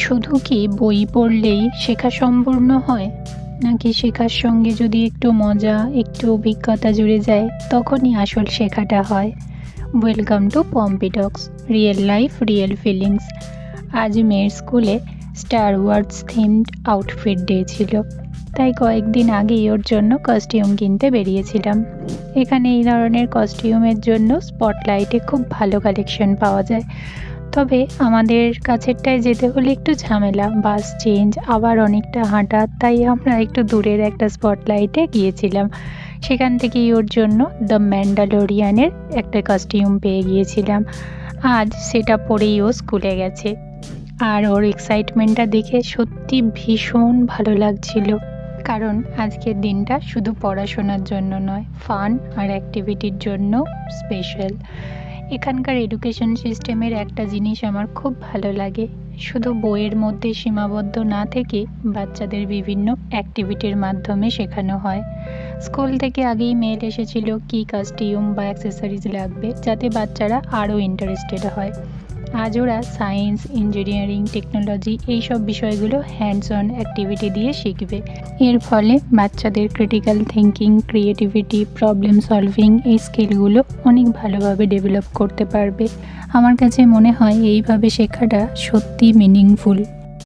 শুধু কি বই পড়লেই শেখা সম্পূর্ণ হয়, নাকি শেখার সঙ্গে যদি একটু মজা, একটু অভিজ্ঞতা জুড়ে যায় তখনই আসল শেখাটা হয়? Welcome to Pompi talks, real life real feelings. আজ মেয়ের স্কুলে star wars themed outfit day ছিল, তাই কয়েকদিন আগেই ওর জন্য কস্টিউম কিনতে বেরিয়েছিলাম। এখানে এই ধরনের কস্টিউমের জন্য স্পটলাইটে খুব ভালো কালেকশন পাওয়া যায়, তবে আমাদের কাছেরটায় যেতে হলে একটু ঝামেলা, বাস চেঞ্জ, আবার অনেকটা হাঁটা, তাই আমরা একটু দূরের একটা স্পটলাইটে গিয়েছিলাম। সেখান থেকেই ওর জন্য দ্য ম্যান্ডালোরিয়ানের একটা কস্টিউম পেয়ে গিয়েছিলাম। আজ সেটা পরেই ও স্কুলে গেছে, আর ওর এক্সাইটমেন্টটা দেখে সত্যি ভীষণ ভালো লাগছিল। কারণ আজকের দিনটা শুধু পড়াশোনার জন্য নয়, ফান আর অ্যাক্টিভিটির জন্য স্পেশাল। এখানকার এডুকেশন সিস্টেমের একটা জিনিস আমার খুব ভালো লাগে, শুধু বইয়ের মধ্যে সীমাবদ্ধ না থেকে বাচ্চাদের বিভিন্ন অ্যাক্টিভিটির মাধ্যমে শেখানো হয়। স্কুল থেকে আগেই মেল এসেছিল কী কস্টিউম বা অ্যাক্সেসরিজ লাগবে, যাতে বাচ্চারা আরও ইন্টারেস্টেড হয়। আজ ওরা সায়েন্স, ইঞ্জিনিয়ারিং, টেকনোলজি এইসব বিষয়গুলো হ্যান্ডস অন অ্যাক্টিভিটি দিয়ে শিখবে। এর ফলে বাচ্চাদের critical thinking, creativity, problem solving এই স্কিলগুলো অনেক ভালোভাবে ডেভেলপ করতে পারবে। আমার কাছে মনে হয় এইভাবে শেখাটা সত্যি মিনিংফুল।